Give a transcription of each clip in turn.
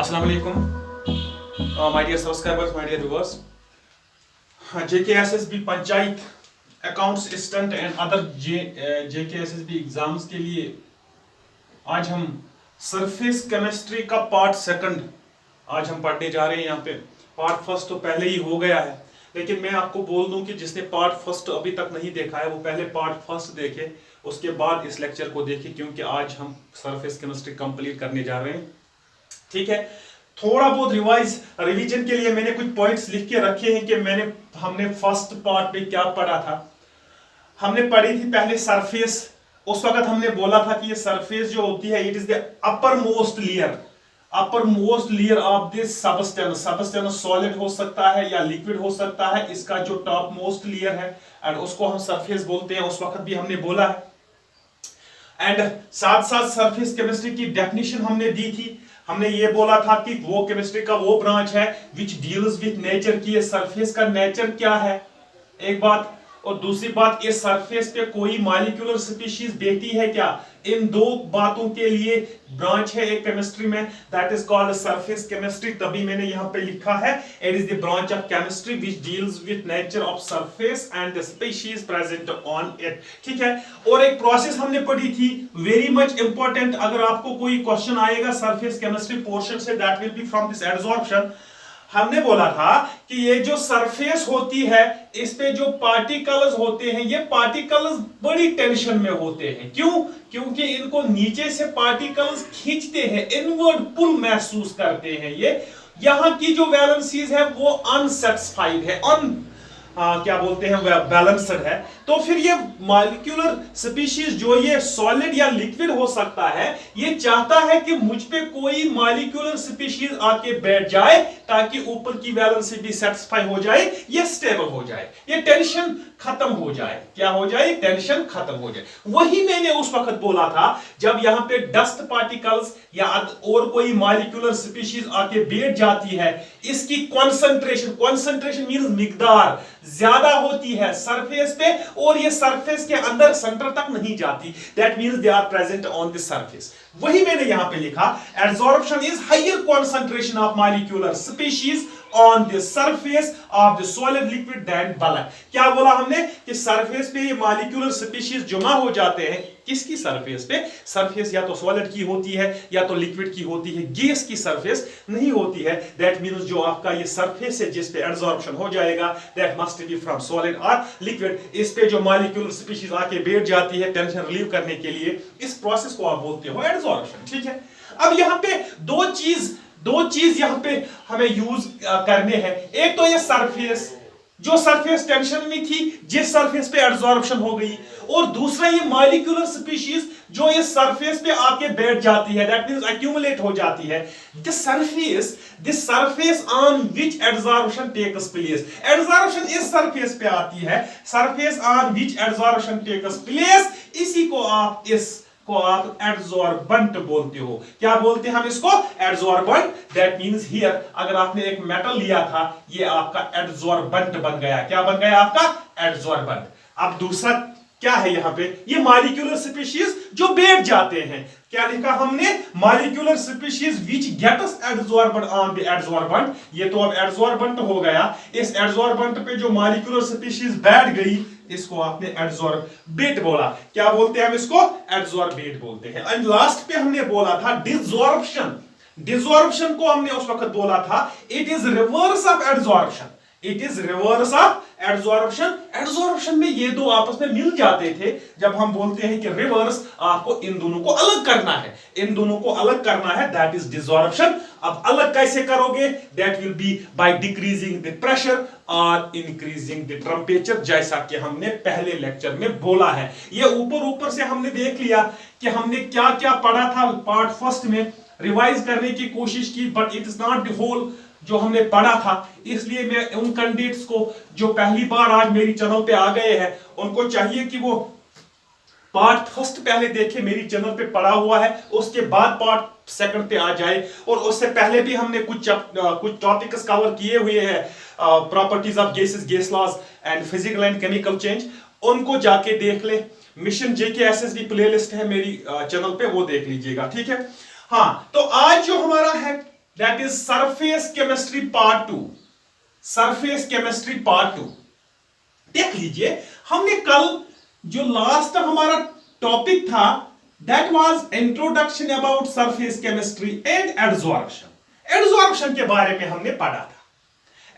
Assalamu alaikum, my dear subscribers, my dear viewers. JKSSB panchayat accounts assistant and other JKSSB exams के लिए आज हम surface chemistry का part second आज हम पढ़ने जा रहे हैं। यहाँ पे पार्ट फर्स्ट तो पहले ही हो गया है, लेकिन मैं आपको बोल दूं कि जिसने पार्ट फर्स्ट अभी तक नहीं देखा है वो पहले पार्ट फर्स्ट देखे, उसके बाद इस लेक्चर को देखे, क्योंकि आज हम सरफेस केमिस्ट्री कंप्लीट करने जा रहे हैं। ठीक है, थोड़ा बहुत रिवीजन के लिए मैंने कुछ पॉइंट्स लिख के रखे हैं कि हमने फर्स्ट पार्ट में क्या पढ़ा था। हमने पढ़ी थी पहले सरफेस। उस वक्त हमने बोला था कि ये सरफेस जो होती है it is the upper most layer of this substance. Substance solid हो सकता है या लिक्विड हो सकता है। इसका जो टॉप मोस्ट लेयर है एंड उसको हम सरफेस बोलते हैं। उस वक्त भी हमने बोला है एंड साथ साथ सरफेस केमिस्ट्री की डेफिनेशन हमने दी थी। हमने ये बोला था कि वो केमिस्ट्री का वो ब्रांच है विच डील्स विथ नेचर की। ये सरफेस का नेचर क्या है, एक बात, और दूसरी बात इस सरफेस पे कोई मॉलिक्यूलर स्पीशीज बेटी है क्या। इन दो बातों के लिए ब्रांच है एक केमिस्ट्री में, that is called surface chemistry. तभी मैंने यहां पे लिखा है it is the branch of chemistry which deals with nature of surface and the species present on it. ठीक है, और एक प्रोसेस हमने पढ़ी थी वेरी मच इंपॉर्टेंट। अगर आपको कोई क्वेश्चन आएगा सरफेस केमिस्ट्री पोर्शन से, that will B from this adsorption. हमने बोला था कि ये जो सरफेस होती है इस पे जो पार्टिकल्स होते हैं, ये पार्टिकल्स बड़ी टेंशन में होते हैं। क्यों? क्योंकि इनको नीचे से पार्टिकल्स खींचते हैं, इनवर्ड पुल महसूस करते हैं। ये यहां की जो वैलेंसीज है वो अनसेटिस्फाइड है, क्या बोलते हैं, बैलेंस्ड है। तो फिर ये मॉलिक्यूलर स्पीशीज जो ये सॉलिड या लिक्विड हो सकता है, ये चाहता है कि मुझ पे कोई मॉलिक्यूलर स्पीशीज आके बैठ जाए ताकि ऊपर की वैलेंसी भी सेटिस्फाई हो जाए, ये स्टेबल हो जाए, ये टेंशन खत्म हो जाए। क्या हो जाए? टेंशन खत्म हो जाए। वही मैंने उस वक्त बोला था जब यहां पे डस्ट पार्टिकल्स या और कोई मॉलिक्यूलर स्पीशीज आके बैठ जाती है, इसकी कॉन्सेंट्रेशन मींस मिकदार ज्यादा होती है सरफेस पे, और ये सरफेस के अंदर सेंटर तक नहीं जाती। That means they are present on the surface. वही मैंने यहां पे लिखा, absorption is higher concentration of molecular species on the surface of the solid liquid then bulk. क्या बोला हमने कि सरफेस पे ये मॉलिक्यूलर स्पीशीज जमा हो जाते हैं। किसकी सरफेस पे? सरफेस या तो सॉलिड की होती है या तो लिक्विड की होती है, गैस की सरफेस नहीं होती है। दैट मींस जो आपका ये सरफेस है जिस पे एब्जॉर्प्शन हो जाएगा, that must be from solid और लिक्विड। इस पे जो मॉलिक्यूलर स्पीशीज आके बैठ जाती है टेंशन रिलीव करने के लिए, इस प्रोसेस को आप बोलते हो एब्जॉर्प्शन। ठीक है, अब यहां पे दो चीज यहां पे हमें यूज करने हैं। एक तो ये सरफेस, जो सरफेस टेंशन में थी, जिस सरफेस पे एब्जॉर्प्शन हो गई, और दूसरा ये मॉलिक्यूलर स्पीशीज जो ये सरफेस पे आके बैठ जाती है, दैट मींस एक्यूमुलेट हो जाती है। The surface on which absorption takes place. Absorption इस सरफेस पे आती है, surface on which absorption takes place, इसी को आप एड्सॉर्बेंट बोलते हो। क्या बोलते हैं हम इसको? एड्सॉर्बेंट। दैट मींस हियर अगर आपने एक मेटल लिया था, ये आपका एड्सॉर्बेंट बन गया। क्या बन गया आपका? एड्सॉर्बेंट। अब दूसरा क्या है यहां पे? ये मॉलिक्यूलर स्पीशीज जो बैठ जाते हैं। क्या लिखा हमने? Molecular species which gets adsorbed on the adsorbent. ये तो अब एड्सॉर्बेंट हो गया। इस एड्सॉर्बेंट पे जो मॉलिक्यूलर स्पीशीज बैठ गई, इसको आपने एड्सॉर्बेट बोला। क्या बोलते हैं हम इसको? एड्सॉर्बेट बोलते हैं। एंड लास्ट पे हमने बोला था डिसॉर्प्शन। डिसॉर्प्शन को हमने उस वक्त बोला था it is reverse of adsorption. It is reverse of adsorption. Adsorption में ये दो आपस में मिल जाते थे। जब हम बोलते हैं कि रिवर्स, आपको इन दोनों को अलग करना है, इन दोनों को अलग करना है, दैट इज डिसॉर्प्शन। अब अलग कैसे करोगे? That will B by decreasing the pressure और इंक्रीजिंग द टेंपरेचर, जैसा कि हमने पहले लेक्चर में बोला है। ये ऊपर से हमने देख लिया कि हमने क्या क्या पढ़ा था पार्ट फर्स्ट में, रिवाइज करने की कोशिश की, but it is not the whole जो हमने पढ़ा था। इसलिए मैं उन कैंडिडेट्स को जो पहली बार आज मेरी चैनल पे आ गए हैं, उनको चाहिए कि वो पार्ट फर्स्ट पहले देखे, मेरी चैनल पे पढ़ा हुआ है, उसके बाद पार्ट सेकंड पे आ जाए। और उससे पहले भी हमने कुछ टॉपिक्स कवर किए हुए हैं, properties of gases, gas laws and physical and chemical change, उनको जाके देख ले। मिशन JKSSB प्लेलिस्ट है मेरी चैनल पे, वो देख लीजिएगा। ठीक है, हाँ, तो आज जो हमारा है that is surface chemistry part 2। Surface chemistry part 2 देख लीजिए, हमने कल जो लास्ट हमारा टॉपिक था that was introduction about surface chemistry and adsorption. Adsorption के बारे में हमने पढ़ा था,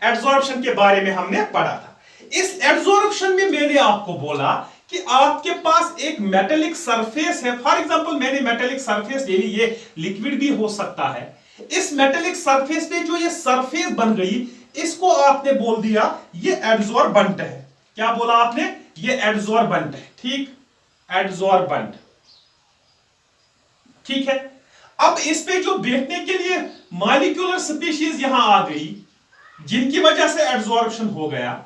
एडजॉर्प्शन के बारे में हमने पढ़ा था। इस एडजॉर्प्शन में मैंने आपको बोला कि आपके पास एक मेटेलिक सरफेस है। फॉर एग्जांपल मैंने मेटेलिक सरफेस ले ली, ये लिक्विड भी हो सकता है। इस मेटेलिक सरफेस पे जो ये सरफेस बन गई, इसको आपने बोल दिया ये एडजॉर्बेंट है। क्या बोला आपने? ये एडजॉर्बेंट है। ठीक, एडजॉर्बेंट, ठीक है। अब इस पे जो बैठने के लिए मॉलिक्यूलर स्पीशीज यहां आ गई, जिनकी वजह से एडजॉर्प्शन हो गया,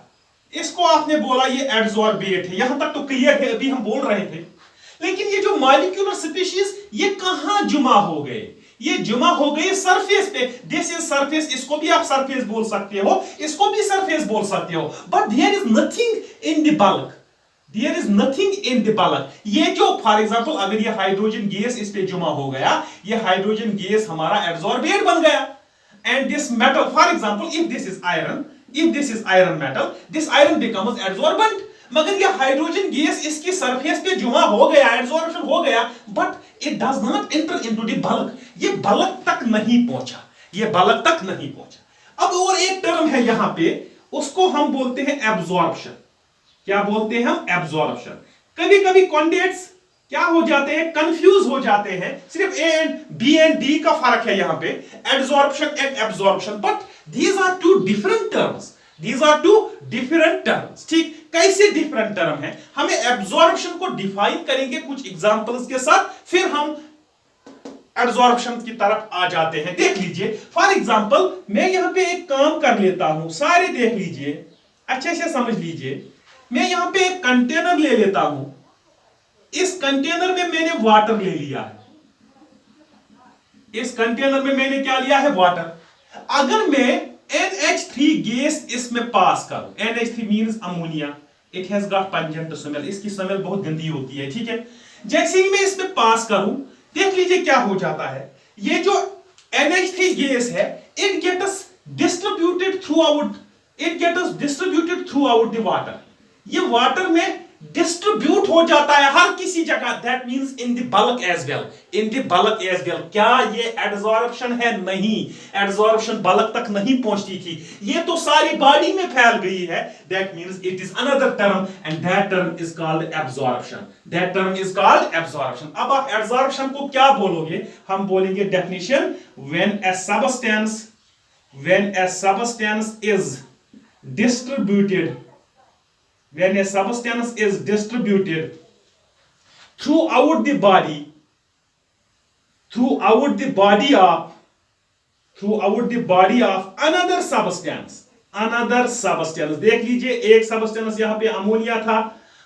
इसको आपने बोला ये एडजॉर्बेट है। यहां तक तो क्लियर है, अभी हम बोल रहे थे। लेकिन ये जो मॉलिक्यूलर स्पीशीज ये कहां जुमा हो गए? ये जुमा हो गई सरफेस पे। दिस इज सरफेस, इसको भी आप सरफेस बोल सकते हो, इसको भी सरफेस बोल सकते हो। But there is nothing in the bulk, there is nothing in the bulk. ये जो फॉर एग्जांपल अगर ये हाइड्रोजन गैस इस पे जुमा हो गया, ये हाइड्रोजन गैस हमारा एडजॉर्बेट बन गया। And this metal, for example if this is iron, if this is iron metal, this iron becomes adsorbent। मगर ये हाइड्रोजन गैस इसकी सरफेस पे जुमा हो गया, एडसॉर्प्शन हो गया, but it does not enter into the bulk. ये बल्क तक नहीं पहुंचा, ये बल्क तक नहीं पहुंचा। अब और एक टर्म है यहां पे, उसको हम बोलते हैं एब्जॉर्प्शन। क्या बोलते हैं हम? एब्जॉर्प्शन। कभी कभी कैंडिडेट्स क्या हो जाते हैं? कंफ्यूज हो जाते हैं। सिर्फ A and B and D का फर्क है यहां पे, adsorption and absorption. But these are two different terms, these are two different terms। ठीक, कैसे डिफरेंट टर्म है? हमें एब्जॉर्प्शन को डिफाइन करेंगे कुछ एग्जांपल्स के साथ, फिर हम एब्जॉर्प्शन की तरफ आ जाते हैं। देख लीजिए, फॉर एग्जांपल मैं यहां पे एक काम कर लेता हूं, सारे देख लीजिए, अच्छे से समझ लीजिए। मैं यहां पे एक कंटेनर ले लेता हूं, इस कंटेनर में मैंने वाटर ले लिया है, इस कंटेनर में मैंने क्या लिया है? वाटर। अगर मैं NH3 गैस इसमें पास करूं, NH3 means ammonia, it has got pungent smell, इसकी स्मेल बहुत गंदी होती है। ठीक है, जैसे ही मैं इसमें पास करूं, देख लीजिए क्या हो जाता है। ये जो NH3 गैस है, it gets distributed throughout, it gets distributed throughout the water. ये वाटर में डिस्ट्रीब्यूट हो जाता है हर किसी जगह। That means in the bulk as well, in the bulk as well. क्या ये एडसॉर्प्शन है? नहीं, एडसॉर्प्शन बल्क तक नहीं पहुंचती थी, ये तो सारी बॉडी में फैल गई है। That means it is another term and that term is called absorption, that term is called absorption. अब आप एब्जॉर्प्शन को क्या बोलोगे? हम बोलेंगे definition, when A substance is distributed, when a substance is distributed throughout the body of another substance। देख लीजिए, एक सबस्टेंस यहां पे अमोनिया था,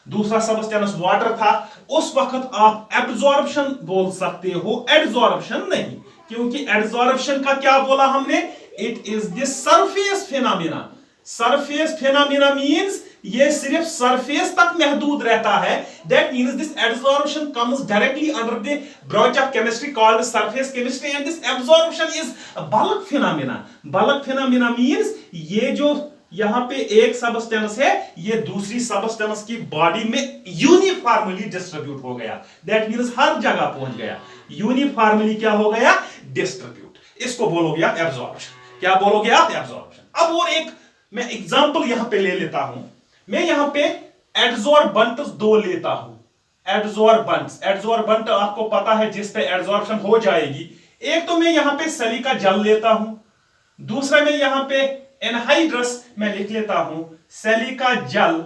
दूसरा सबस्टेंस वाटर था। उस वक्त आप एब्जॉर्प्शन बोल सकते हो, एडसॉर्प्शन नहीं। क्योंकि एडसॉर्प्शन का क्या बोला हमने? It is the surface phenomena. Surface phenomena means ये सिर्फ सरफेस तक महदूद रहता है। That means this adsorption comes directly under the branch of chemistry called surface chemistry and this absorption is bulk phenomena. Bulk phenomena means ये जो यहां पे एक सबस्टेंस है, ये दूसरी सबस्टेंस की बॉडी में यूनिफॉर्मली डिस्ट्रीब्यूट हो गया। दैट मींस हर जगह पहुंच गया, यूनिफॉर्मली क्या हो गया? डिस्ट्रीब्यूट। इसको बोलोगे आप एब्जॉर्प्शन। क्या बोलोगे आप? एब्जॉर्प्शन। अब और एक मैं एग्जांपल यहां पे ले लेता हूं। मैं यहां पे एडसॉर्बेंट्स दो लेता हूं। एडसॉर्बेंट आपको पता है जिस पे एडसॉर्प्शन हो जाएगी। एक तो मैं यहां पे सिलिका जल लेता हूं, दूसरा मैं यहां पे एनहाइड्रस मैं लिख लेता हूं, सिलिका जल,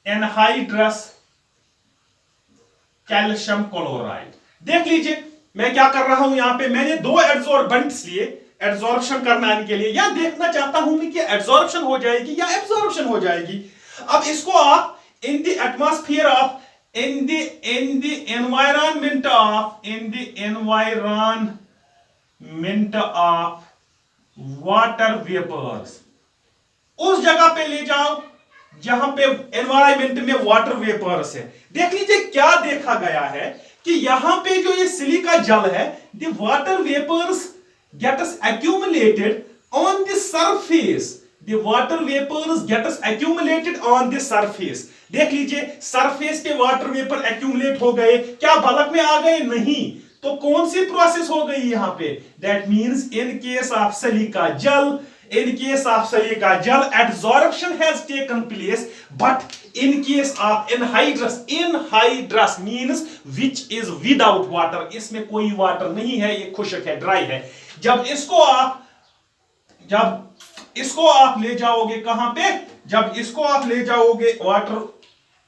एनहाइड्रस, कैल्शियम क्लोराइड। देख लीजिए मैं क्या कर रहा हूं, यहां पे मैंने दो एडसॉर्बेंट्स लिए एडसॉर्प्शन करने के लिए, या देखना चाहता हूं कि एडसॉर्प्शन हो जाएगी या एब्जॉर्प्शन हो जाएगी। अब इसको आप in the atmosphere of, in the environment of water vapours, उस जगह पे ले जाओ जहां पे एनवायरनमेंट में वाटर वेपर्स है। देख लीजिए क्या देखा गया है कि यहां पे जो ये सिलिका जल है, the water vapours gets accumulated on the surface. The water vapors gets accumulated on the surface. देख लीजिए सरफेस पे वाटर वेपर एक्यूमुलेट हो गए, क्या बल्क में आ गए? नहीं। तो कौन सी प्रोसेस हो गई यहां पे? That means in case of silica gel, in case of silica gel adsorption has taken place, but in case of anhydrous means which is without water, इसमें कोई वाटर नहीं है, ये खुश्क है, ड्राई है। जब इसको आप ले जाओगे कहां पे? जब इसको आप ले जाओगे वाटर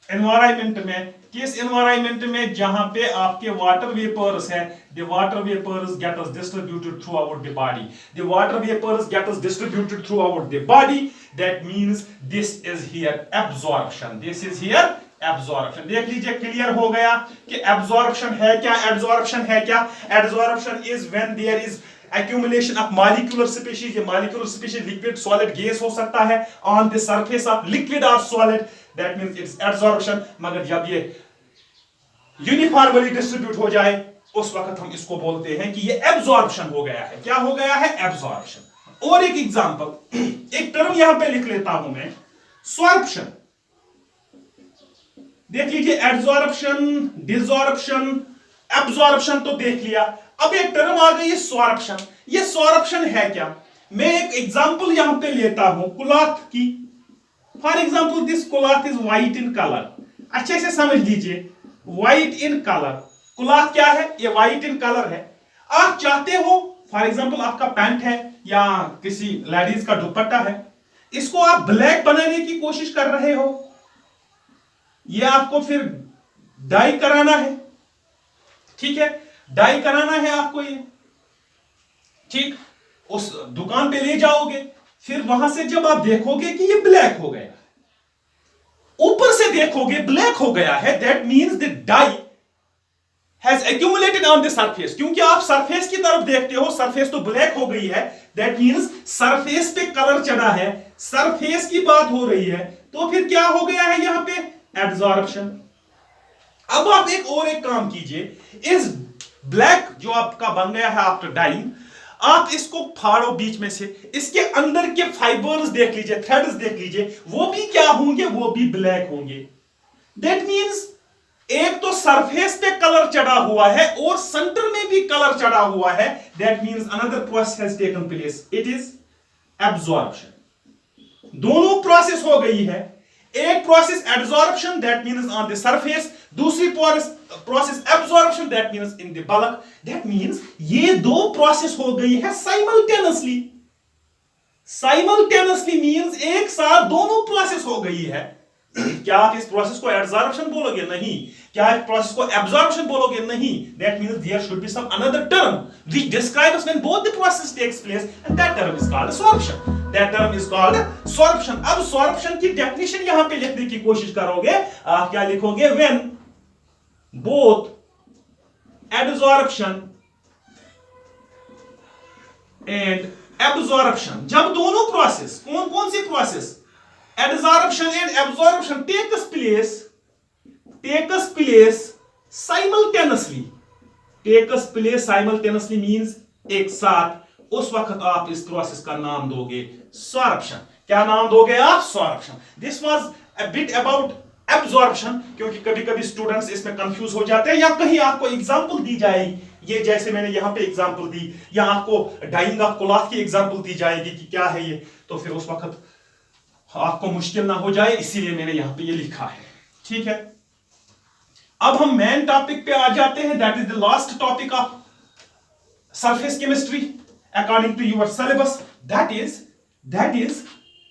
एनवायरमेंट में, किस एनवायरमेंट में? जहां पे आपके वाटर वेपर्स है, the water vapors get distributed throughout the body. The water vapors get distributed throughout the body. That means this is here absorption. This is here absorption. देख लीजिए clear हो गया कि absorption है क्या? absorption है क्या? absorption is when there is accumulation of molecular species. ये molecular species liquid, solid, gas हो सकता है on the surface of liquid or solid. That means it's absorption. मगर जब ये यूनिफॉर्मली डिस्ट्रीब्यूट हो जाए उस वक्त हम इसको बोलते हैं कि ये एब्जॉर्प्शन हो गया है। क्या हो गया है? एब्जॉर्प्शन। और एक एग्जांपल, एक टर्म यहां पे लिख लेता हूं मैं, सॉर्प्शन। देख लीजिए एब्जॉर्प्शन, डिसॉर्प्शन, एब्जॉर्प्शन तो देख लिया। अब एक टर्म आ गई है सॉर्प्शन। ये सॉर्प्शन है क्या? मैं एक एग्जांपल यहां पे लेता हूं क्लॉथ की। For example this cloth is white in colour. अच्छे से समझ लीजिए, व्हाइट इन कलर, क्लॉथ क्या है? ये व्हाइट इन कलर है। आप चाहते हो फॉर एग्जांपल आपका पैंट है या किसी लेडीज का दुपट्टा है, इसको आप ब्लैक बनाने की कोशिश कर रहे हो, ये आपको फिर डाई कराना है, ठीक है? डाई कराना है आपको ये, ठीक? उस दुकान पे ले जाओगे, फिर वहां से जब आप देखोगे कि ये ब्लैक हो गया, ऊपर से देखोगे ब्लैक हो गया है, that means the dye has accumulated on the surface. क्योंकि आप सरफेस की तरफ देखते हो, सरफेस तो ब्लैक हो गई है, दैट मींस सरफेस पे कलर चढ़ा है, सरफेस की बात हो रही है। तो फिर क्या हो गया है यहां पे? एब्जॉर्प्शन। अब आप एक काम कीजिए, इस ब्लैक जो आपका बन गया है आफ्टर डाइंग, आप इसको फाड़ो बीच में से, इसके अंदर के फाइबर्स देख लीजिए, थ्रेड्स देख लीजिए, वो भी क्या होंगे? वो भी ब्लैक होंगे। दैट मींस एक तो सरफेस पे कलर चढ़ा हुआ है और सेंटर में भी कलर चढ़ा हुआ है। That means another process has taken place, it is absorption. दोनों प्रोसेस हो गई है। एक process absorption, that means on the surface, दूसरी process absorption, that means in the bulk. That means ये दो प्रोसेस हो गई है साइमल्टेनियसली। साइमल्टेनियसली मींस एक साथ दोनों प्रोसेस हो गई है। क्या आप इस प्रोसेस को एब्जॉर्प्शन बोलोगे? नहीं। क्या इस प्रोसेस को एब्जॉर्प्शन बोलोगे? नहीं। That means there should be some another term which describes when both the process takes place, and that term is called sorption. That term is called sorption. अब sorption की definition यहां पे लिखने की कोशिश करोगे, आप क्या लिखोगे? When both adsorption and absorption, जब दोनों प्रोसेस, कौन कौन सी process? adsorption and absorption takes place simultaneously। takes place simultaneously means एक साथ, उस वक्त आप इस प्रोसेस का नाम दोगे सॉर्प्शन। क्या नाम दोगे आप? Sorption. This was a bit about absorption, क्योंकि कभी कभी स्टूडेंट्स इसमें कंफ्यूज हो जाते हैं, या कहीं आपको एग्जांपल दी जाएगी, ये जैसे मैंने यहां पे एग्जांपल दी, या आपको डाइंग ऑफ क्लॉथ की एग्जांपल दी जाएगी कि क्या है ये, तो फिर उस वक्त आपको मुश्किल ना हो जाए, इसीलिए मैंने यहां पे ये लिखा है, ठीक है? अब हम मेन टॉपिक पे आ जाते हैं, that is the last topic of surface chemistry according to your syllabus, that is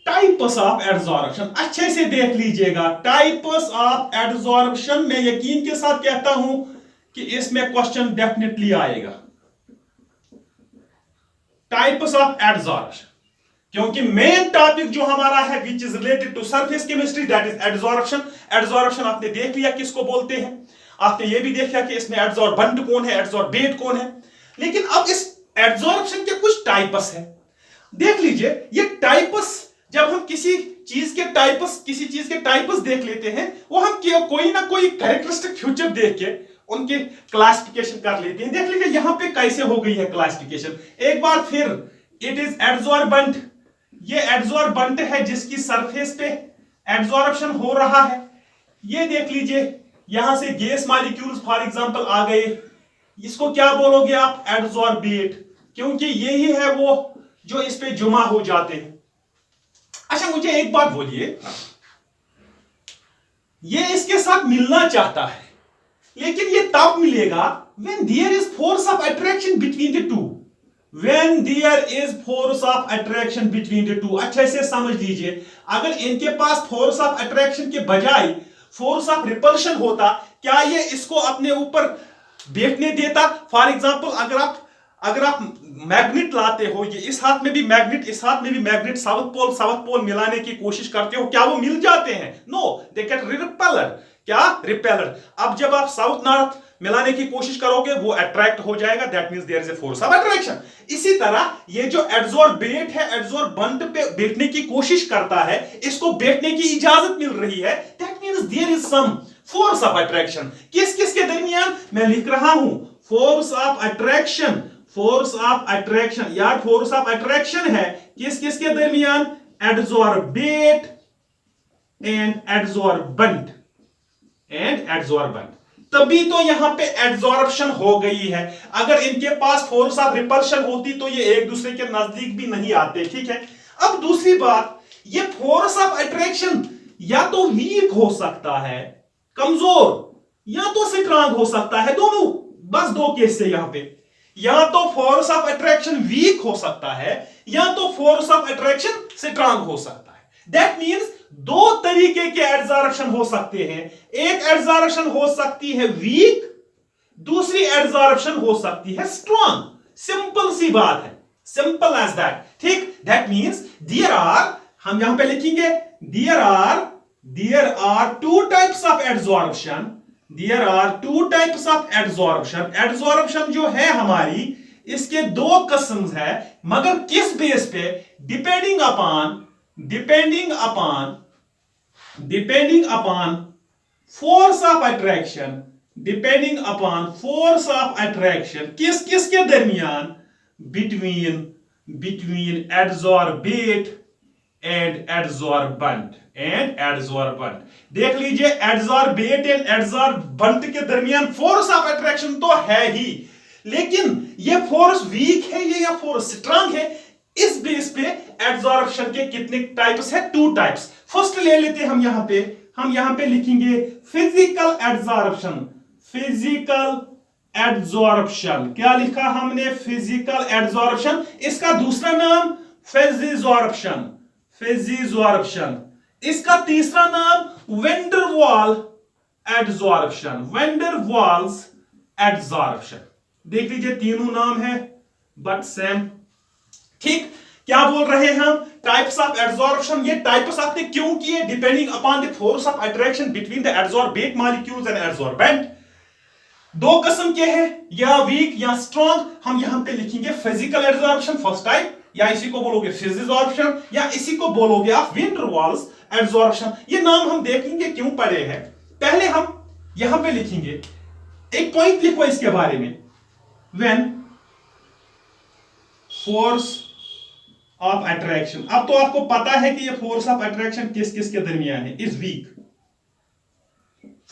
types of adsorption. अच्छे से देख लीजिएगा, टाइप्स ऑफ एडसॉर्प्शन। मैं यकीन के साथ कहता हूं कि इसमें क्वेश्चन डेफिनेटली आएगा, टाइप्स ऑफ एडसॉर्प्शन, क्योंकि मेन टॉपिक जो हमारा है which is related to surface chemistry, that is adsorption. Adsorption आपने देख लिया किसको बोलते हैं, आपने ये भी देखा कि इसमें एडसॉर्बेंट कौन है, एडसॉर्बेट कौन है। लेकिन अब इस एडसॉर्प्शन के कुछ टाइप्स हैं, देख लीजिए। ये टाइप्स, जब हम किसी चीज के टाइप्स देख लेते हैं, वो हम कोई ना कोई कैरेक्टरिस्टिक फीचर देख के उनके क्लासिफिकेशन कर लेते हैं। देख लीजिए यहां पे कैसे हो गई है क्लासिफिकेशन। एक बार फिर इट इज एडजॉर्बेंट, ये एडजॉर्बेंट है जिसकी सरफेस पे एडजॉर्प्शन हो रहा है। ये देख लीजिए यहां से गैस मॉलिक्यूल्स फॉर एग्जांपल आ गए, इसको क्या बोलोगे आप? एडजॉर्बेट, क्योंकि यही है वो जो इस पे जुमा हो जाते हैं। अच्छा मुझे एक बात बोलिए, ये इसके साथ मिलना चाहता है, लेकिन ये तब मिलेगा when there is force of attraction between the two, when there is force of attraction between the two। अच्छे से समझ लीजिए, अगर इनके पास फोर्स ऑफ अट्रैक्शन के बजाय फोर्स ऑफ रिपल्शन होता, क्या ये इसको अपने ऊपर बैठने देता? फॉर एग्जांपल अगर आप मैग्नेट लाते हो, ये इस हाथ में भी मैग्नेट, इस हाथ में भी मैग्नेट, साउथ पोल मिलाने की कोशिश करते हो, क्या वो मिल जाते हैं? No, they get repelled. क्या? रिपेल्ड। अब जब आप साउथ नॉर्थ मिलाने की कोशिश करोगे वो अट्रैक्ट हो जाएगा, that means there is a force of attraction. इसी तरह ये जो एडजॉर्बेट है, एडजॉर्बेंट पे बैठने की कोशिश करता है, इसको बैठने की इजाजत मिल रही है, that means there is some force of attraction. किस किस के दरमियान? मैं लिख रहा हूं force of attraction, force of attraction, यार फोर्स ऑफ अट्रैक्शन है किस किस के दरमियान? Adsorbate and adsorbent and adsorbent. तभी तो यहां पे एडजॉर्प्शन हो गई है। अगर इनके पास फोर्स ऑफ रिपल्शन होती तो ये एक दूसरे के नजदीक भी नहीं आते। ठीक है, अब दूसरी बात, ये फोर्स ऑफ अट्रैक्शन या तो वीक हो सकता है, कमजोर, या तो स्ट्रांग हो सकता है, दोनों, बस दो केस से यहां पे, या तो फोर्स ऑफ अट्रैक्शन वीक हो सकता है या तो फोर्स ऑफ अट्रैक्शन स्ट्रांग हो सकता है। दैट मींस दो तरीके के एडजॉर्प्शन हो सकते हैं। एक एडजॉर्प्शन हो सकती है वीक, दूसरी एडजॉर्प्शन हो सकती है स्ट्रांग। सिंपल सी बात है, सिंपल एज दैट। ठीक, दैट मींस देयर आर, हम यहां पे लिखेंगे there are two types of adsorption, there are two types of adsorption. Adsorption जो है हमारी, इसके दो किस्म है, मगर किस बेस पे? Depending upon force of attraction, depending upon force of attraction किस किस के दरमियान? बिटवीन एडजॉर्बेट एंड एडजॉर्बेंट देख लीजिए, एडजॉर्बेट एंड एडजॉर्बेंट के दरमियान फोर्स ऑफ अट्रैक्शन तो है ही, लेकिन ये फोर्स वीक है या फोर्स स्ट्रांग है, इस बेस पे एडजॉर्प्शन के कितने टाइप्स है? Two types. फर्स्ट ले लेते हैं हम यहां पे लिखेंगे फिजिकल एडजॉर्प्शन। क्या लिखा हमने? Physical adsorption. इसका दूसरा नाम फेजिजॉर्प्शन, इसका तीसरा नाम वेंडरवाल एडजॉर्प्शन, देख लीजिए तीनों नाम है बट सेम। ठीक, क्या बोल रहे हैं हम? Types of adsorption. ये टाइप्स आपने क्यों किए? Depending upon the force of attraction between the adsorbate molecules and adsorbent. दो किस्म के हैं, या वीक या स्ट्रॉन्ग। हम यहां पे लिखेंगे फिजिकल एडजॉर्प्शन फर्स्ट टाइप, या इसी को बोलोगे फिजिजॉर्प्शन, या इसी को बोलोगे आप वेन डर वाल्स एडजॉर्प्शन। ये नाम हम देखेंगे क्यों पड़े हैं। पहले हम यहां पे लिखेंगे, एक पॉइंट लिखो इसके बारे में, व्हेन फोर्स ऑफ अट्रैक्शन। अब तो आपको पता है कि ये फोर्स ऑफ अट्रैक्शन किस किस के दरमियान है? Is weak.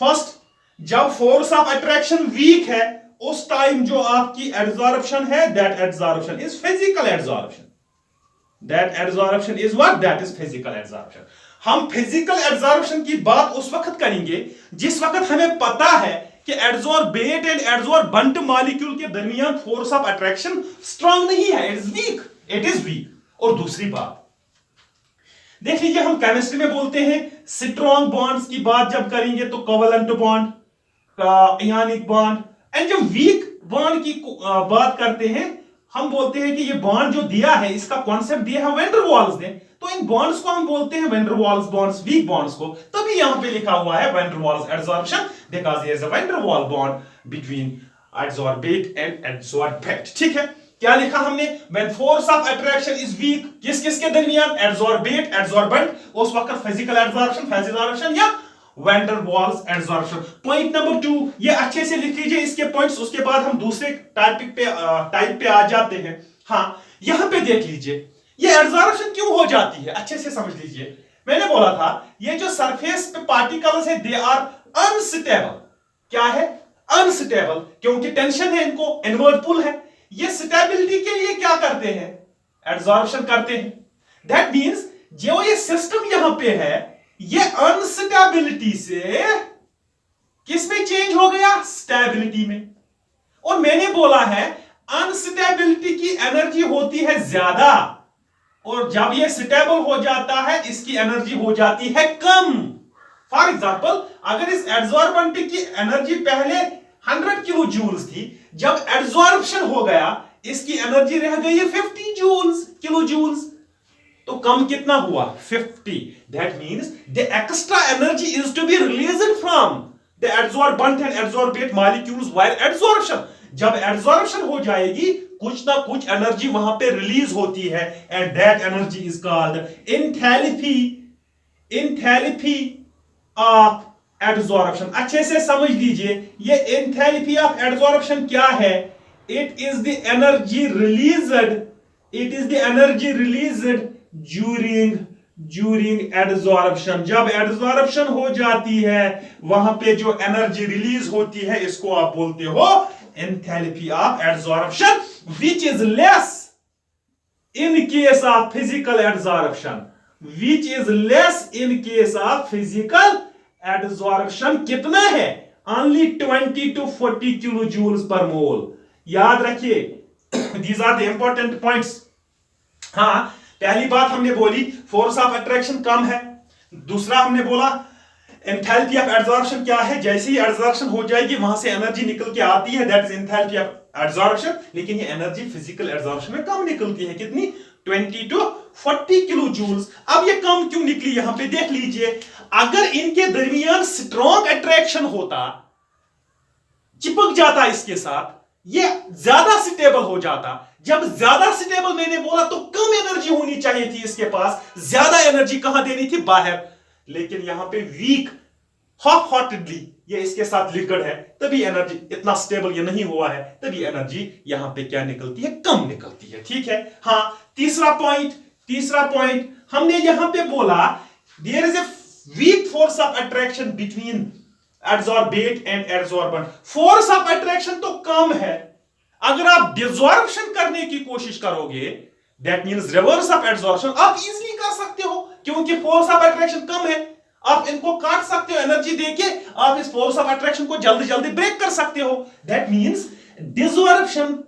फर्स्ट, जब फोर्स ऑफ अट्रैक्शन वीक है उस टाइम जो आपकी एडजॉर्प्शन है, that adsorption is physical adsorption. That adsorption is what? That is physical adsorption. हम फिजिकल एडजॉर्प्शन की बात उस वक्त करेंगे जिस वक्त हमें पता है कि एडजॉर्बेट एंड एडजॉर्बेंट मॉलिक्यूल के दरमियान फोर्स ऑफ अट्रैक्शन स्ट्रांग नहीं है, इट इज वीक। और दूसरी बात देख लीजिए, हम केमिस्ट्री में बोलते हैं स्ट्रांग बॉन्ड्स की बात जब करेंगे तो covalent bond, ionic bond, and जब वीक बॉन्ड की बात करते हैं हम बोलते हैं कि ये बॉन्ड जो दिया है, इसका कॉन्सेप्ट दिया है वेन डर वाल्स ने, तो इन बॉन्ड्स को हम बोलते हैं when der Waals bonds, week bonds को। तभी यहां पे लिखा हुआ है van der Waals adsorption, because there is a van der Waal bond between adsorbate and adsorbent. ठीक है, क्या लिखा हमने? When force of attraction is weak, किस किस के दरमियान? Adsorbate adsorbent. उस वक्त फिजिकल एडजॉर्प्शन, फिजिजॉर्प्शन या van der Waals adsorption. Point number 2, ये अच्छे से लिख लीजिए इसके पॉइंट्स, उसके बाद हम दूसरे टाइप पे आ जाते हैं। हाँ, यहां पे देख लीजिए ये एडजॉर्प्शन क्यों हो जाती है, अच्छे से समझ लीजिए। मैंने बोला था ये जो सरफेस पे पार्टिकल्स है दे आर अनस्टेबल। क्या है? अनस्टेबल, क्योंकि टेंशन है इनको, इनवर्ड पुल है। ये स्टेबिलिटी के लिए क्या करते हैं? एडजॉर्प्शन करते हैं। दैट मींस जो ये सिस्टम यहां पे है ये अनस्टेबिलिटी से किस में चेंज हो गया? स्टेबिलिटी में। और मैंने बोला है अनस्टेबिलिटी की एनर्जी होती है ज्यादा, और जब ये स्टेबल हो जाता है इसकी एनर्जी हो जाती है कम। फॉर एग्जांपल, अगर इस एडजॉर्बेंट की एनर्जी पहले 100 किलो जूल्स थी, जब एडजॉर्प्शन हो गया इसकी एनर्जी रह गई है 50 जूल्स, किलो जूल्स। तो कम कितना हुआ? 50। That means the extra energy is to be released from the adsorbent and adsorbate molecules while adsorption. जब एडजॉर्प्शन हो जाएगी कुछ ना कुछ एनर्जी वहां पे रिलीज होती है, and that energy is called enthalpy. Enthalpy of adsorption. अच्छे से समझ लीजिए ये एंथैल्पी ऑफ एडजॉर्प्शन क्या है? It is the energy released, it is the energy released during adsorption. जब एडजॉर्प्शन हो जाती है वहां पे जो एनर्जी रिलीज होती है इसको आप बोलते हो enthalpy of adsorption, which is less in case of physical adsorption, which is less in case of physical adsorption. कितना है? Only 20 to 40 kilo joules per mole. याद रखिए, these are the important points. हाँ, पहली बात हमने बोली फोर्स ऑफ अट्रैक्शन कम है। दूसरा हमने बोला एंथैल्पी ऑफ एडजॉर्प्शन क्या है? जैसे ही एडजॉर्प्शन हो जाएगी वहां से एनर्जी निकल के आती है, that is enthalpy of adsorption. लेकिन ये एनर्जी फिजिकल एडजॉर्प्शन में कम निकलती है। कितनी? 20 to 40 किलो जूल्स। अब ये कम क्यों निकली? यहां पे देख लीजिए, अगर इनके दरमियान स्ट्रॉन्ग अट्रैक्शन होता, चिपक जाता इसके साथ, ये ज्यादा स्टेबल हो जाता। जब ज्यादा स्टेबल मैंने बोला तो कम एनर्जी होनी चाहिए थी इसके पास, ज्यादा एनर्जी कहां देनी थी? बाहर। लेकिन यहां पे वीक, हाफ हार्टेडली ये इसके साथ लिक्विड है, तभी एनर्जी इतना स्टेबल ये नहीं हुआ है, तभी एनर्जी यहां पे क्या निकलती है? कम निकलती है। ठीक है। हाँ, तीसरा पॉइंट हमने यहां पे बोला there is a weak force of attraction between adsorbate and adsorbent. Force of attraction तो कम है, अगर आप डिसॉर्प्शन करने की कोशिश करोगे that means reverse of adsorption आप इजीली कर सकते हो, क्योंकि फोर्स ऑफ अट्रैक्शन कम है। आप इनको काट सकते हो एनर्जी देके, आप इस फोर्स ऑफ अट्रैक्शन को जल्दी जल्दी ब्रेक कर सकते हो। That means desorption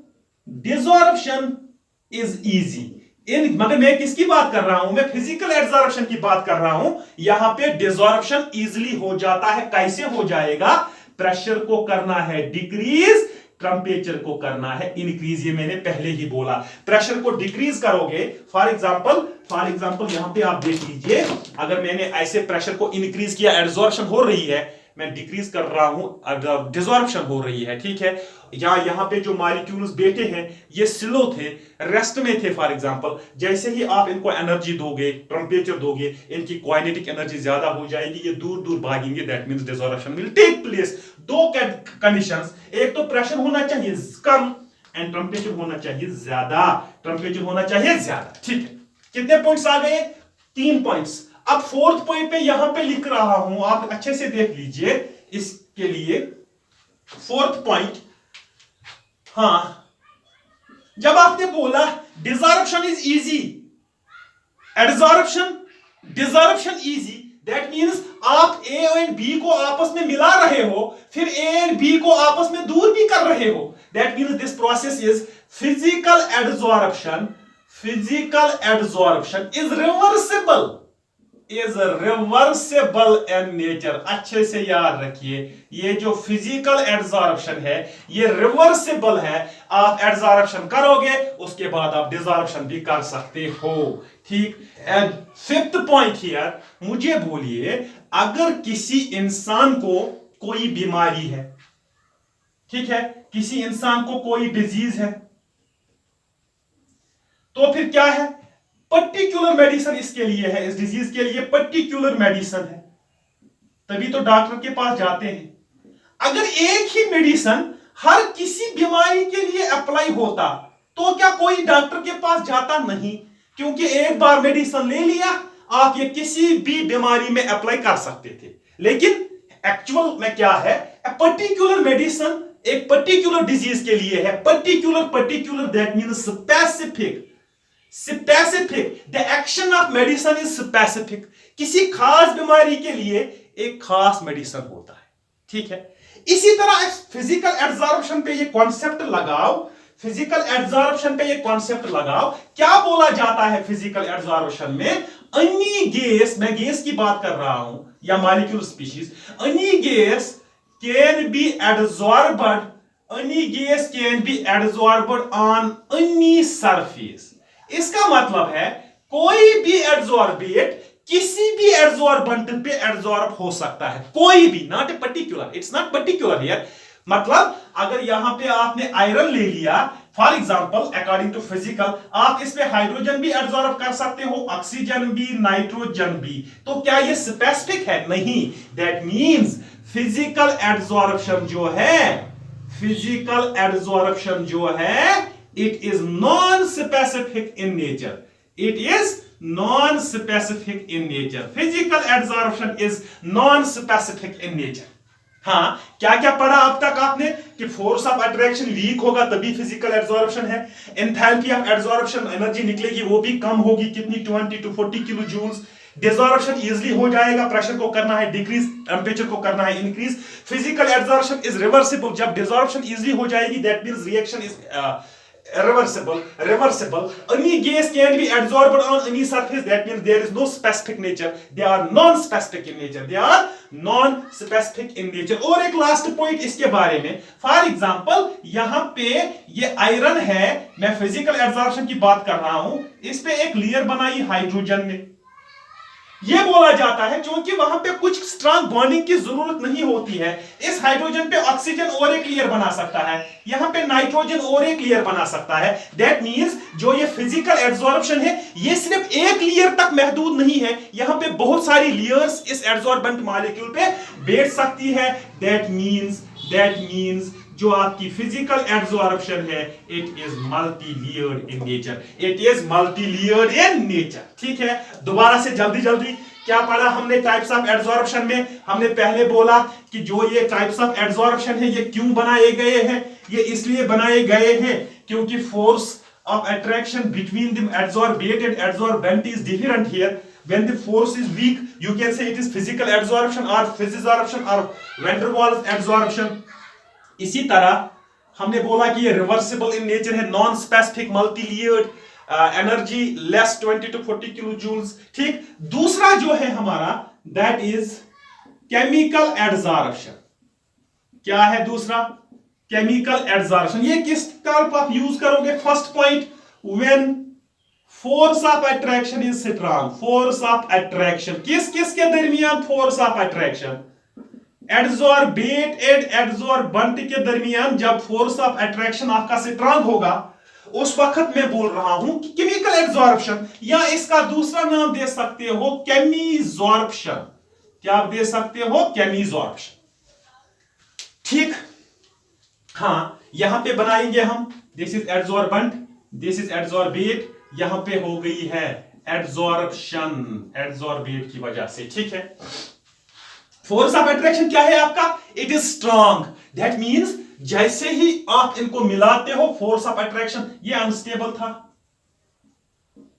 is easy. मगर मैं किसकी बात कर रहा हूं? मैं फिजिकल एडजॉर्प्शन की बात कर रहा हूं। यहां पे डिसॉर्प्शन इजीली हो जाता है। कैसे हो जाएगा? प्रेशर को करना है डिक्रीज, टेंपरेचर को करना है इंक्रीज। ये मैंने पहले ही बोला। प्रेशर को डिक्रीज करोगे, फॉर एग्जांपल यहां पे आप देख लीजिए, अगर मैंने ऐसे प्रेशर को इंक्रीज किया, एडजॉर्प्शन हो रही है, मैं डिक्रीज कर रहा हूं, अगर डिसॉर्प्शन हो रही है। ठीक है। यहां पे जो मॉलिक्यूल्स बैठे हैं ये स्लो थे, रेस्ट में थे। फॉर एग्जांपल जैसे ही आप इनको एनर्जी दोगे, टेंपरेचर दोगे, इनकी काइनेटिक एनर्जी ज्यादा हो जाएगी, ये दूर दूर भागेंगे। That means desorption will take place. दो कंडीशंस, एक तो प्रेशर होना चाहिए कम एंड टेंपरेचर होना चाहिए ज्यादा। ठीक है। कितने पॉइंट्स आ गए? 3 पॉइंट्स। अब फोर्थ पॉइंट पे यहां पे लिख रहा हूं, आप अच्छे से देख लीजिए इसके लिए। फोर्थ पॉइंट, हाँ, जब आपने बोला desorption is easy, desorption easy, that means आप ए एंड बी को आपस में मिला रहे हो, फिर ए एंड बी को आपस में दूर भी कर रहे हो। That means this process is physical adsorption is reversible in nature. अच्छे से याद रखिए, ये जो फिजिकल एडजॉर्प्शन है ये रिवर्सिबल है। आप एडजॉर्प्शन करोगे उसके बाद आप डिसॉर्प्शन भी कर सकते हो। ठीक। एंड फिफ्थ पॉइंट हियर, मुझे बोलिए, अगर किसी इंसान को कोई बीमारी है, ठीक है, किसी इंसान को कोई डिजीज है, तो फिर क्या है? पर्टिकुलर मेडिसिन इसके लिए है, इस डिजीज के लिए पर्टिकुलर मेडिसिन है। तभी तो डॉक्टर के पास जाते हैं। अगर एक ही मेडिसिन हर किसी बीमारी के लिए अप्लाई होता तो क्या कोई डॉक्टर के पास जाता? नहीं, क्योंकि एक बार मेडिसिन ले लिया आप ये किसी भी बीमारी में अप्लाई कर सकते थे। लेकिन एक्चुअल में क्या है, पर्टिकुलर मेडिसिन एक पर्टिकुलर डिजीज के लिए है। Particular that means specific. The action of medicine is specific. किसी खास बीमारी के लिए एक खास मेडिसिन होता है, ठीक है। इसी तरह फिजिकल एब्जॉर्प्शन पे ये कॉन्सेप्ट लगाओ, क्या बोला जाता है फिजिकल एब्जॉर्प्शन में? एनी गैस, मैं गैस की बात कर रहा हूं या molecule species, any gas can be absorbed on any surface. इसका मतलब है कोई भी एब्जॉर्बेट किसी भी एब्जॉर्बेंट पे एब्जॉर्ब हो सकता है, कोई भी, not a particular, it's not particular here. मतलब अगर यहां पे आपने आयरन ले लिया for example, according to physical, आप इसमें हाइड्रोजन भी एब्जॉर्ब कर सकते हो, ऑक्सीजन भी, नाइट्रोजन भी। तो क्या ये स्पेसिफिक है? नहीं। दैट मींस फिजिकल एब्जॉर्प्शन जो है it is non-specific in nature. Physical absorption is non-specific in nature. हाँ, क्या क्या पढ़ा अब तक आपने कि फोर्स ऑफ अट्रैक्शन वीक होगा तभी फिजिकल एब्जॉर्प्शन है। एंथैल्पी ऑफ एब्जॉर्प्शन, एनर्जी निकलेगी वो भी कम होगी, कितनी, 20 to 40 kilo joules. Desorption easily हो जाएगा, प्रेशर को करना है डिक्रीज, टेंपरेचर को करना है increase. Physical absorption is reversible. जब डिसॉर्प्शन इजीली हो जाएगी that means reaction is reversible. Any gas can be absorbed on any surface. That means there is no specific nature. They are non-specific in nature. और एक last point इसके बारे में, for example यहां पे ये आयरन है, मैं फिजिकल एब्जॉर्प्शन की बात कर रहा हूं, इस पे एक लेयर बनाई हाइड्रोजन ने। यह बोला जाता है क्योंकि वहां पे कुछ स्ट्रांग बॉन्डिंग की जरूरत नहीं होती है। इस हाइड्रोजन पे ऑक्सीजन और एक लेयर बना सकता है, यहां पे नाइट्रोजन और एक लेयर बना सकता है। दैट मींस जो ये फिजिकल एब्जॉर्प्शन है ये सिर्फ एक लेयर तक महदूद नहीं है, यहां पे बहुत सारी लेयर्स इस एब्जॉर्बेंट मॉलिक्यूल पे बैठ सकती है। दैट मींस जो आपकी फिजिकल एब्जॉर्प्शन है it is multi layered in nature. ठीक है, दोबारा से जल्दी क्या पढ़ा हमने टाइप्स ऑफ एब्जॉर्प्शन में? हमने पहले बोला कि जो ये टाइप्स ऑफ एब्जॉर्प्शन है ये क्यों बनाए गए हैं? ये इसलिए बनाए गए हैं क्योंकि force of attraction between the absorbent and absorbent is different here. When the force is weak, you can say it is physical absorption or physisorption or van der Waals absorption. इसी तरह हमने बोला कि ये रिवर्सिबल इन नेचर है, non specific, multi layered, energy less 20 to 40 kilo joules. ठीक, दूसरा जो है हमारा दैट इज केमिकल एब्जॉर्प्शन। क्या है दूसरा? Chemical absorption. ये किस तरह आप यूज करोगे? First point, when force of attraction is strong. Force of attraction किस के दरमियान? Force of attraction absorbent and absorbent के दरमियान जब फोर्स ऑफ अट्रैक्शन आपका स्ट्रांग होगा उस वक्त मैं बोल रहा हूं कि केमिकल एब्जॉर्प्शन, या इसका दूसरा नाम दे सकते हो केमिजॉर्प्शन। क्या आप दे सकते हो? केमिजॉर्प्शन। ठीक, हाँ, यहां पे बनाएंगे हम, this is absorbent, this is absorbent, यहां पे हो गई है एब्जॉर्प्शन एब्जॉर्बेट की वजह से। ठीक है, फोर्स ऑफ अट्रैक्शन क्या है आपका? It is strong. That means जैसे ही आप इनको मिलाते हो फोर्स ऑफ अट्रैक्शन, ये अनस्टेबल था,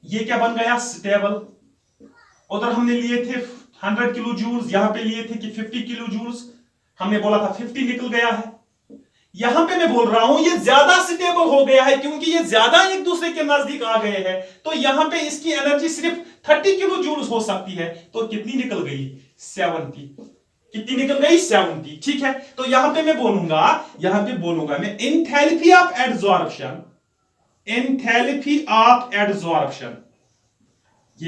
ये क्या बन गया? स्टेबल। उधर हमने लिए थे 100 किलो जूल्स, यहां पे लिए थे कि 50 किलो जूल्स, हमने बोला था 50 निकल गया है। यहां पे मैं बोल रहा हूं ये ज्यादा स्टेबल हो गया है क्योंकि ये ज्यादा एक दूसरे के नजदीक आ गए हैं, तो यहां पे इसकी एनर्जी सिर्फ 30 किलो जूल्स हो सकती है। तो कितनी निकल गई? 70। कितनी निकल गई? 70। ठीक है, तो यहां पे मैं बोलूंगा मैं एंथैल्पी ऑफ एब्जॉर्प्शन। ये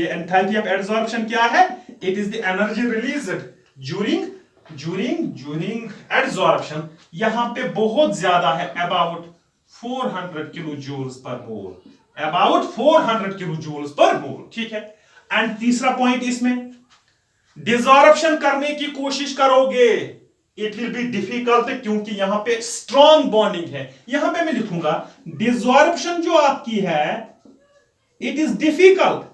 एंथैल्पी ऑफ एब्जॉर्प्शन क्या है? It is the energy released during absorption. यहां पे बहुत ज्यादा है, about 400 kilo joules per mole, about 400 kilo joules per मोल। ठीक है, एंड तीसरा पॉइंट इसमें डिसॉर्प्शन करने की कोशिश करोगे, इट विल बी डिफिकल्ट, क्योंकि यहां पे स्ट्रॉन्ग बॉन्डिंग है। यहां पे मैं लिखूंगा डिसॉर्प्शन जो आपकी है, it is difficult,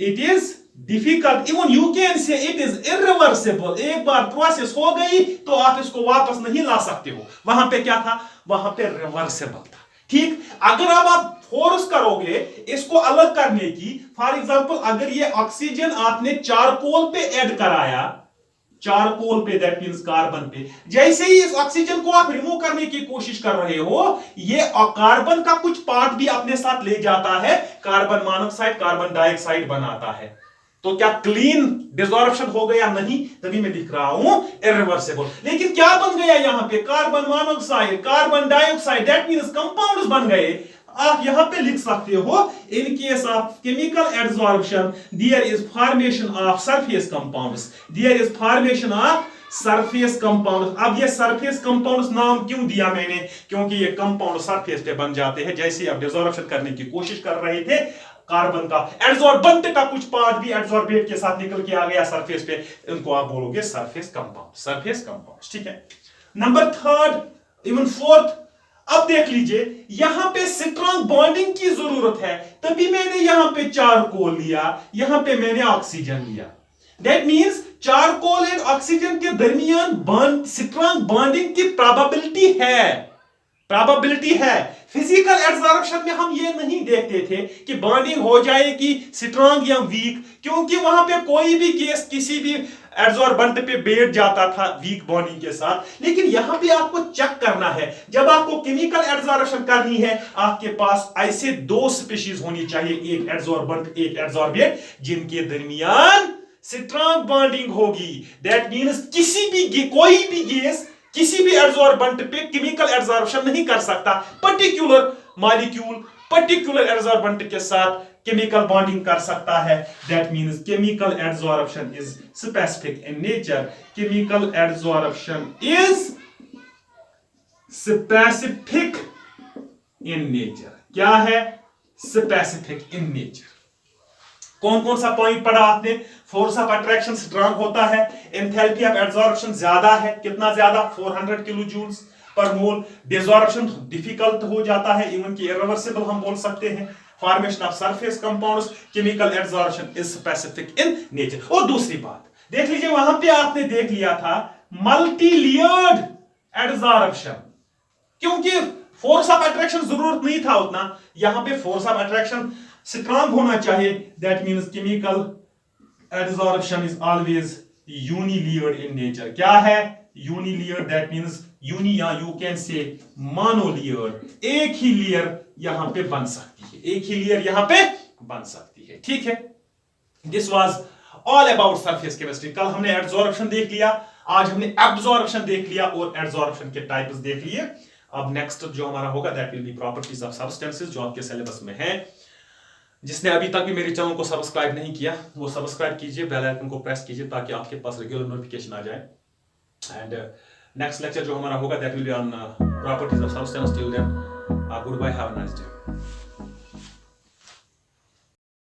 it is difficult, even you can से इट इज इरिवर्सिबल। एक बार प्रोसेस हो गई तो आप इसको वापस नहीं ला सकते हो। वहां पे क्या था, वहां पे रिवर्सिबल था। ठीक, अगर अब आप फोर्स करोगे इसको अलग करने की, फॉर एग्जांपल अगर ये ऑक्सीजन आपने चारकोल पे ऐड कराया, चारकोल पे, दैट मींस कार्बन पे, जैसे ही इस ऑक्सीजन को आप रिमूव करने की कोशिश कर रहे हो, ये कार्बन का कुछ पार्ट भी अपने साथ ले जाता है, कार्बन मोनोऑक्साइड, कार्बन डाइऑक्साइड बनाता है। तो क्या क्लीन डिसॉर्प्शन हो गया? नहीं, तभी मैं लिख रहा हूं इरिवर्सिबल। लेकिन क्या बन गया यहां पे? Carbon monoxide, carbon dioxide, that means compounds बन गए। आप यहां पे लिख सकते हो in case of chemical adsorption there is formation of surface compounds, there is formation of surface compounds. अब ये सरफेस कंपाउंड्स नाम क्यों दिया मैंने? क्योंकि ये कंपाउंड सरफेस पे बन जाते हैं। जैसे आप डिसॉर्प्शन करने की कोशिश कर रहे थे, कार्बन का एडसॉर्बेंट का कुछ पार्ट भी एडसॉर्बेट के साथ निकल के आ गया सरफेस पे, इनको आप बोलोगे सरफेस कंपाउंड, सरफेस कंपाउंड। ठीक है, नंबर थर्ड, इवन फोर्थ, अब देख लीजिए यहां पे स्ट्रॉन्ग बॉन्डिंग की जरूरत है, तभी मैंने यहां पे चारकोल लिया, यहां पे मैंने ऑक्सीजन लिया। That means charcoal and oxygen के दरमियान स्ट्रॉन्ग बॉन्डिंग की प्रोबेबिलिटी है, प्रोबेबिलिटी है। फिजिकल एडसॉर्प्शन में हम ये नहीं देखते थे कि बॉन्डिंग हो जाएगी स्ट्रॉन्ग या वीक, क्योंकि वहां पे कोई भी केस किसी भी एडसॉर्बेंट पे बैठ जाता था वीक बॉन्डिंग के साथ। लेकिन यहां पे आपको चेक करना है, जब आपको केमिकल एडसॉर्प्शन करनी है, आपके पास ऐसे दो स्पीशीज होनी चाहिए, एक एडसॉर्बेंट एक एडसॉर्बेट, जिनके दरमियान स्ट्रॉन्ग बॉन्डिंग होगी। दैट मींस कोई भी गैस किसी भी एडसॉर्बेंट पे केमिकल एडसॉर्प्शन नहीं कर सकता, पर्टिकुलर मॉलिक्यूल पर्टिकुलर एडसॉर्बेंट के साथ केमिकल बॉन्डिंग कर सकता है। That means chemical adsorption is specific in nature, chemical adsorption is specific in nature. क्या है? Specific in nature. कौन कौन सा पॉइंट पढ़ा आपने? फोर्स ऑफ अट्रैक्शन स्ट्रांग होता है, एंथैल्पी ऑफ एडसॉर्प्शन ज्यादा है, कितना ज्यादा? 400 किलो जूल्स पर मोल। डिसॉर्प्शन डिफिकल्ट हो जाता है, इवन कि इरिवर्सिबल हम बोल सकते हैं। Formation of surface compounds, chemical adsorption is specific in nature. और दूसरी बात देख लीजिए, वहां पे आपने देख लिया था मल्टी लेयर्ड एडसॉर्प्शन, क्योंकि फोर्स ऑफ अट्रैक्शन जरूरत नहीं था उतना, यहां पे फोर्स ऑफ अट्रैक्शन स्ट्रांग होना चाहिए। That means chemical adsorption is always unilayered in nature. क्या है? यूनिलेयर्ड, दैट मींस यूनी या यू कैन से मोनोलेयर्ड। एक ही लेयर यहां पे बन सकती है, एक ही लेयर यहां पे बन सकती है। ठीक है, this was all about surface chemistry. कल हमने एडसॉर्प्शन देख लिया, आज हमने एब्सॉर्प्शन देख लिया और एडसॉर्प्शन के टाइप्स देख लिए। अब नेक्स्ट जो हमारा होगा that will B properties of substances, जो आपके सिलेबस में है। जिसने अभी तक भी मेरे चैनल को सब्सक्राइब नहीं किया वो सब्सक्राइब कीजिए, बेल आइकन को प्रेस कीजिए ताकि आपके पास रेगुलर नोटिफिकेशन आ जाए। एंड नेक्स्ट लेक्चर जो हमारा होगा that will be on properties of substance. Till then good bye, have a nice day.